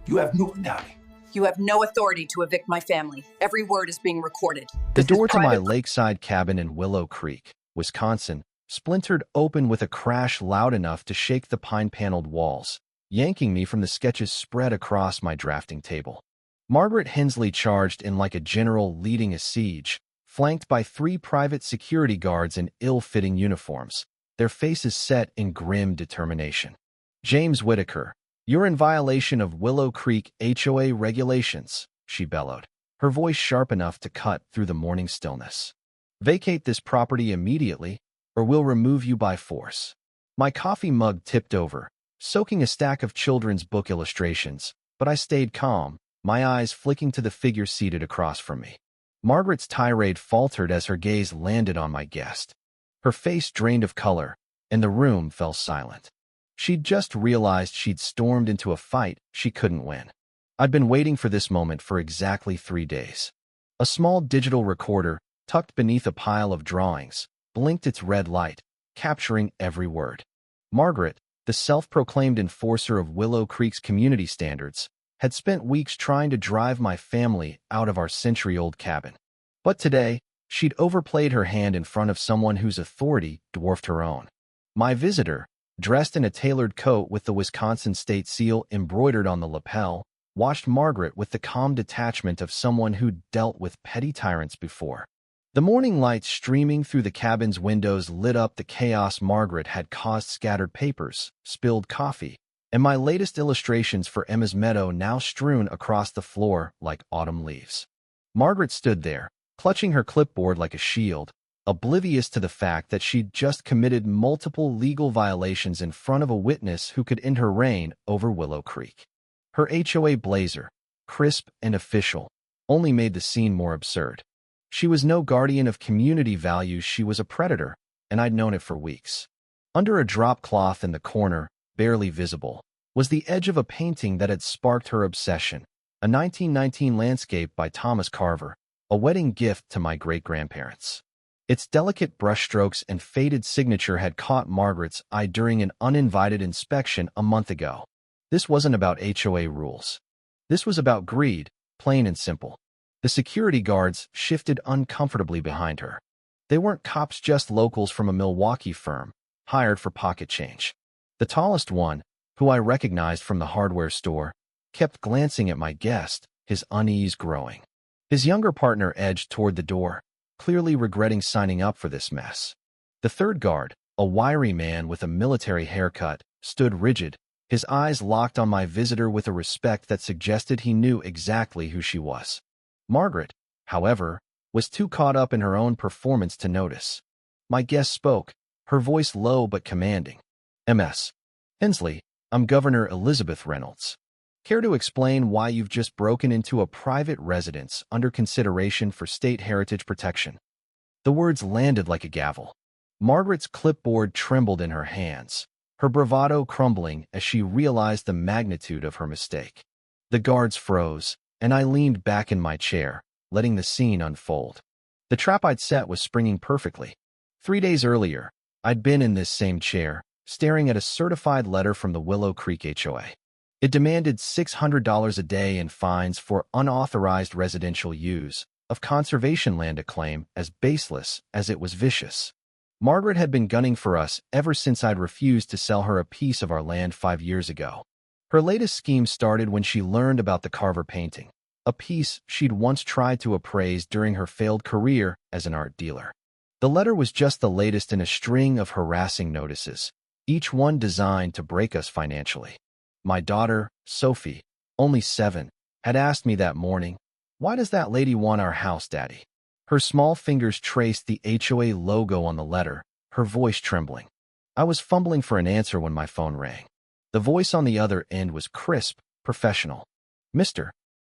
You have no authority. You have no authority to evict my family. Every word is being recorded. The door to my lakeside cabin in Willow Creek, Wisconsin, splintered open with a crash loud enough to shake the pine-paneled walls, yanking me from the sketches spread across my drafting table. Margaret Hensley charged in like a general leading a siege, flanked by 3 private security guards in ill-fitting uniforms, their faces set in grim determination. "James Whitaker, you're in violation of Willow Creek HOA regulations," she bellowed, her voice sharp enough to cut through the morning stillness. "Vacate this property immediately, or we'll remove you by force." My coffee mug tipped over, soaking a stack of children's book illustrations, but I stayed calm, my eyes flicking to the figure seated across from me. Margaret's tirade faltered as her gaze landed on my guest. Her face drained of color, and the room fell silent. She'd just realized she'd stormed into a fight she couldn't win. I'd been waiting for this moment for exactly 3 days. A small digital recorder, tucked beneath a pile of drawings, blinked its red light, capturing every word. Margaret, the self-proclaimed enforcer of Willow Creek's community standards, had spent weeks trying to drive my family out of our century-old cabin. But today, she'd overplayed her hand in front of someone whose authority dwarfed her own. My visitor, dressed in a tailored coat with the Wisconsin state seal embroidered on the lapel, watched Margaret with the calm detachment of someone who'd dealt with petty tyrants before. The morning light streaming through the cabin's windows lit up the chaos Margaret had caused. Scattered papers, spilled coffee, and my latest illustrations for Emma's meadow now strewn across the floor like autumn leaves. Margaret stood there, clutching her clipboard like a shield, oblivious to the fact that she'd just committed multiple legal violations in front of a witness who could end her reign over Willow Creek. Her HOA blazer, crisp and official, only made the scene more absurd. She was no guardian of community values, she was a predator, and I'd known it for weeks. Under a drop cloth in the corner, barely visible, was the edge of a painting that had sparked her obsession, a 1919 landscape by Thomas Carver, a wedding gift to my great-grandparents. Its delicate brushstrokes and faded signature had caught Margaret's eye during an uninvited inspection a month ago. This wasn't about HOA rules. This was about greed, plain and simple. The security guards shifted uncomfortably behind her. They weren't cops, just locals from a Milwaukee firm, hired for pocket change. The tallest one, who I recognized from the hardware store, kept glancing at my guest, his unease growing. His younger partner edged toward the door, clearly regretting signing up for this mess. The third guard, a wiry man with a military haircut, stood rigid, his eyes locked on my visitor with a respect that suggested he knew exactly who she was. Margaret, however, was too caught up in her own performance to notice. My guest spoke, her voice low but commanding. "Ms. Hensley, I'm Governor Elizabeth Reynolds. Care to explain why you've just broken into a private residence under consideration for state heritage protection?" The words landed like a gavel. Margaret's clipboard trembled in her hands, her bravado crumbling as she realized the magnitude of her mistake. The guards froze, and I leaned back in my chair, letting the scene unfold. The trap I'd set was springing perfectly. 3 days earlier, I'd been in this same chair, staring at a certified letter from the Willow Creek HOA. It demanded $600 a day in fines for unauthorized residential use of conservation land, a claim as baseless as it was vicious. Margaret had been gunning for us ever since I'd refused to sell her a piece of our land 5 years ago. Her latest scheme started when she learned about the Carver painting, a piece she'd once tried to appraise during her failed career as an art dealer. The letter was just the latest in a string of harassing notices, each one designed to break us financially. My daughter, Sophie, only 7, had asked me that morning, "Why does that lady want our house, Daddy?" Her small fingers traced the HOA logo on the letter, her voice trembling. I was fumbling for an answer when my phone rang. The voice on the other end was crisp, professional. "Mr.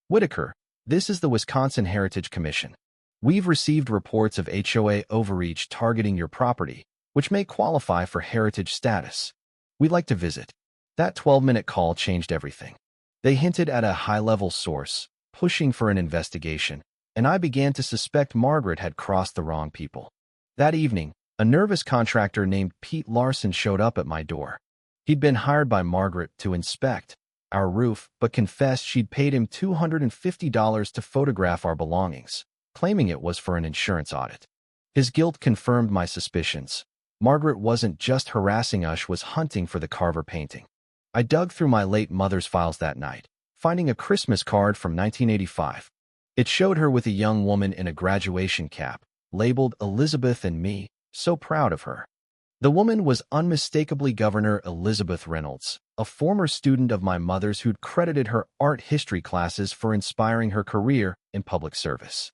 Whitaker, this is the Wisconsin Heritage Commission. We've received reports of HOA overreach targeting your property, which may qualify for heritage status. We'd like to visit." That 12-minute call changed everything. They hinted at a high-level source, pushing for an investigation, and I began to suspect Margaret had crossed the wrong people. That evening, a nervous contractor named Pete Larson showed up at my door. He'd been hired by Margaret to inspect, our roof, but confessed she'd paid him $250 to photograph our belongings, claiming it was for an insurance audit. His guilt confirmed my suspicions. Margaret wasn't just harassing us, she was hunting for the Carver painting. I dug through my late mother's files that night, finding a Christmas card from 1985. It showed her with a young woman in a graduation cap, labeled Elizabeth and me, so proud of her. The woman was unmistakably Governor Elizabeth Reynolds, a former student of my mother's who'd credited her art history classes for inspiring her career in public service.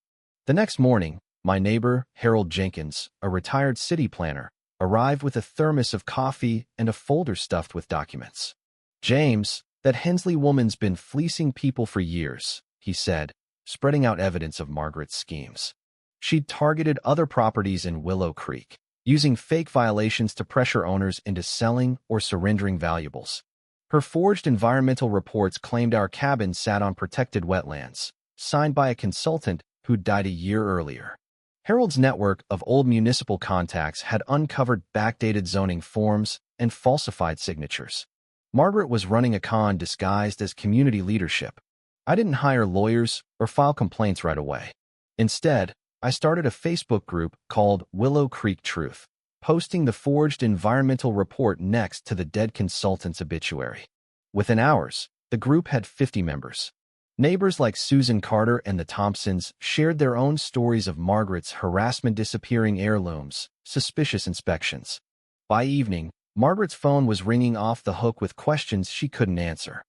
The next morning, my neighbor, Harold Jenkins, a retired city planner, arrived with a thermos of coffee and a folder stuffed with documents. "James, that Hensley woman's been fleecing people for years," he said, spreading out evidence of Margaret's schemes. She'd targeted other properties in Willow Creek, using fake violations to pressure owners into selling or surrendering valuables. Her forged environmental reports claimed our cabin sat on protected wetlands, signed by a consultant who'd died a year earlier. Harold's network of old municipal contacts had uncovered backdated zoning forms and falsified signatures. Margaret was running a con disguised as community leadership. I didn't hire lawyers or file complaints right away. Instead, I started a Facebook group called Willow Creek Truth, posting the forged environmental report next to the dead consultant's obituary. Within hours, the group had 50 members. Neighbors like Susan Carter and the Thompsons shared their own stories of Margaret's harassment, disappearing heirlooms, suspicious inspections. By evening, Margaret's phone was ringing off the hook with questions she couldn't answer.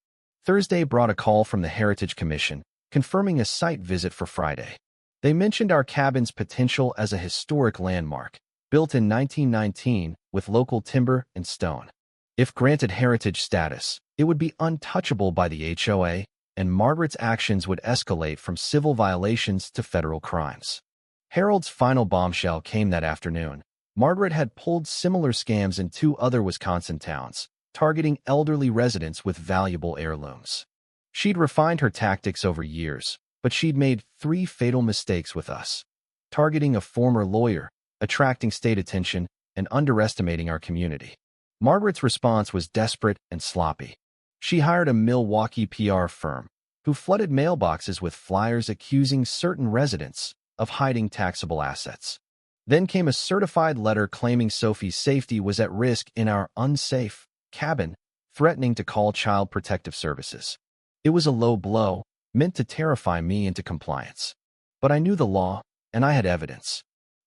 Thursday brought a call from the Heritage Commission, confirming a site visit for Friday. They mentioned our cabin's potential as a historic landmark, built in 1919 with local timber and stone. If granted heritage status, it would be untouchable by the HOA, and Margaret's actions would escalate from civil violations to federal crimes. Harold's final bombshell came that afternoon. Margaret had pulled similar scams in 2 other Wisconsin towns, targeting elderly residents with valuable heirlooms. She'd refined her tactics over years, but she'd made 3 fatal mistakes with us: targeting a former lawyer, attracting state attention, and underestimating our community. Margaret's response was desperate and sloppy. She hired a Milwaukee PR firm, who flooded mailboxes with flyers accusing certain residents of hiding taxable assets. Then came a certified letter claiming Sophie's safety was at risk in our unsafe cabin, threatening to call Child Protective Services. It was a low blow, meant to terrify me into compliance. But I knew the law, and I had evidence.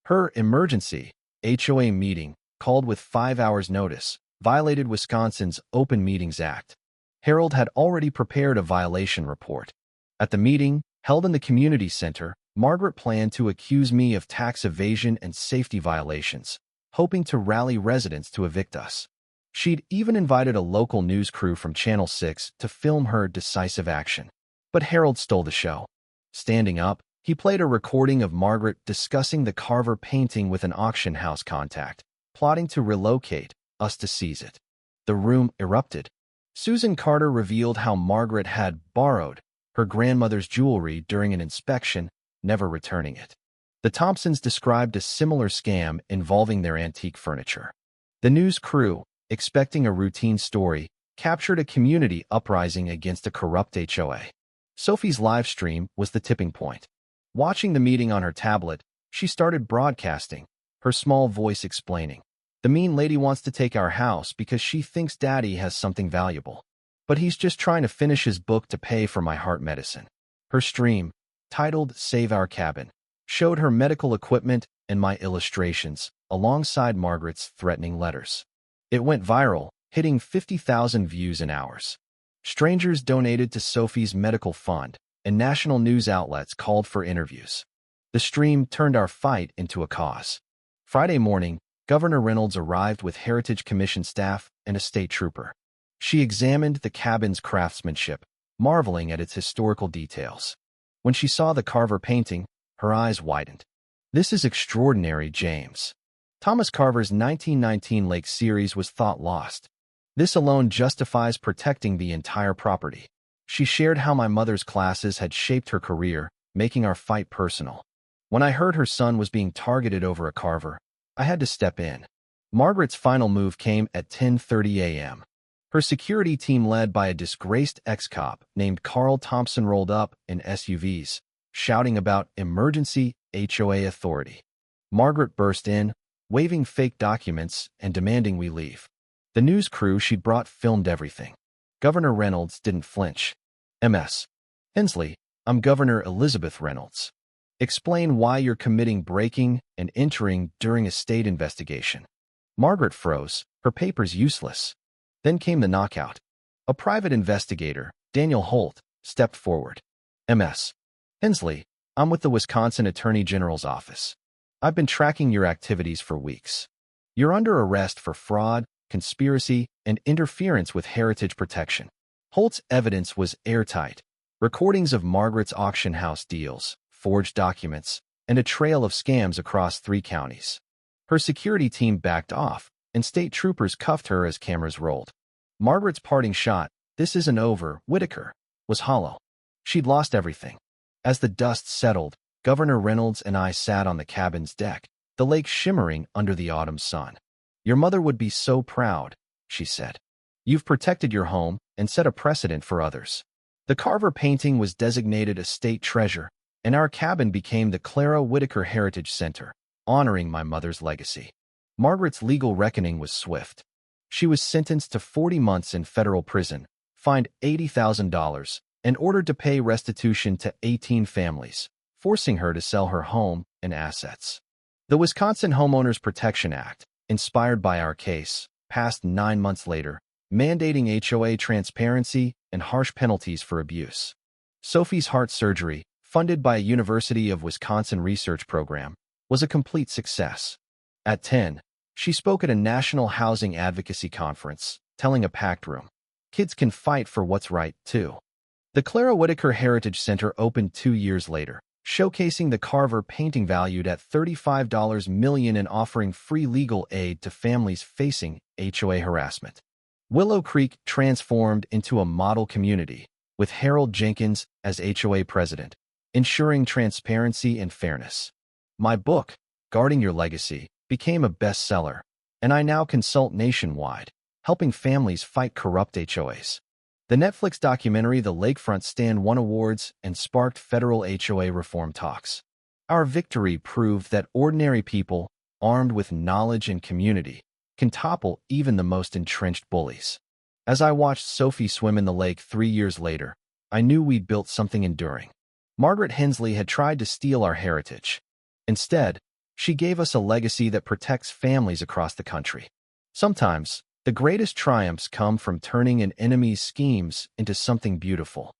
Her emergency HOA meeting, called with 5 hours' notice, violated Wisconsin's Open Meetings Act. Harold had already prepared a violation report. At the meeting, held in the community center, Margaret planned to accuse me of tax evasion and safety violations, hoping to rally residents to evict us. She'd even invited a local news crew from Channel 6 to film her decisive action. But Harold stole the show. Standing up, he played a recording of Margaret discussing the Carver painting with an auction house contact, plotting to relocate us to seize it. The room erupted. Susan Carter revealed how Margaret had borrowed her grandmother's jewelry during an inspection, never returning it. The Thompsons described a similar scam involving their antique furniture. The news crew, expecting a routine story, captured a community uprising against a corrupt HOA. Sophie's live stream was the tipping point. Watching the meeting on her tablet, she started broadcasting, her small voice explaining, "The mean lady wants to take our house because she thinks Daddy has something valuable. But he's just trying to finish his book to pay for my heart medicine." Her stream, titled Save Our Cabin, showed her medical equipment and my illustrations, alongside Margaret's threatening letters. It went viral, hitting 50,000 views in hours. Strangers donated to Sophie's medical fund, and national news outlets called for interviews. The stream turned our fight into a cause. Friday morning, Governor Reynolds arrived with Heritage Commission staff and a state trooper. She examined the cabin's craftsmanship, marveling at its historical details. When she saw the Carver painting, her eyes widened. "This is extraordinary, James. Thomas Carver's 1919 Lake series was thought lost. This alone justifies protecting the entire property." She shared how my mother's classes had shaped her career, making our fight personal. When I heard her son was being targeted over a Carver, I had to step in. Margaret's final move came at 10:30 a.m. Her security team, led by a disgraced ex-cop named Carl Thompson, rolled up in SUVs, shouting about emergency HOA authority. Margaret burst in, waving fake documents and demanding we leave. The news crew she'd brought filmed everything. Governor Reynolds didn't flinch. Ms. Hensley, I'm Governor Elizabeth Reynolds. Explain why you're committing breaking and entering during a state investigation. Margaret froze, her papers useless. Then came the knockout. A private investigator, Daniel Holt, stepped forward. Ms. Hensley, I'm with the Wisconsin Attorney General's office. I've been tracking your activities for weeks. You're under arrest for fraud, conspiracy, and interference with heritage protection. Holt's evidence was airtight. Recordings of Margaret's auction house deals, forged documents, and a trail of scams across 3 counties. Her security team backed off, and state troopers cuffed her as cameras rolled. Margaret's parting shot, "This isn't over, Whitaker," was hollow. She'd lost everything. As the dust settled, Governor Reynolds and I sat on the cabin's deck, the lake shimmering under the autumn sun. "Your mother would be so proud," she said. "You've protected your home and set a precedent for others." The Carver painting was designated a state treasure, and our cabin became the Clara Whitaker Heritage Center, honoring my mother's legacy. Margaret's legal reckoning was swift. She was sentenced to 40 months in federal prison, fined $80,000, and ordered to pay restitution to 18 families, forcing her to sell her home and assets. The Wisconsin Homeowners Protection Act, inspired by our case, passed 9 months later, mandating HOA transparency and harsh penalties for abuse. Sophie's heart surgery, funded by a University of Wisconsin research program, was a complete success. At 10, she spoke at a national housing advocacy conference, telling a packed room, "Kids can fight for what's right, too." The Clara Whitaker Heritage Center opened 2 years later, showcasing the Carver painting valued at $35 million and offering free legal aid to families facing HOA harassment. Willow Creek transformed into a model community, with Harold Jenkins as HOA president, ensuring transparency and fairness. My book, Guarding Your Legacy, became a bestseller, and I now consult nationwide, helping families fight corrupt HOAs. The Netflix documentary The Lakefront Stand won awards and sparked federal HOA reform talks. Our victory proved that ordinary people, armed with knowledge and community, can topple even the most entrenched bullies. As I watched Sophie swim in the lake 3 years later, I knew we'd built something enduring. Margaret Hensley had tried to steal our heritage. Instead, she gave us a legacy that protects families across the country. Sometimes, the greatest triumphs come from turning an enemy's schemes into something beautiful.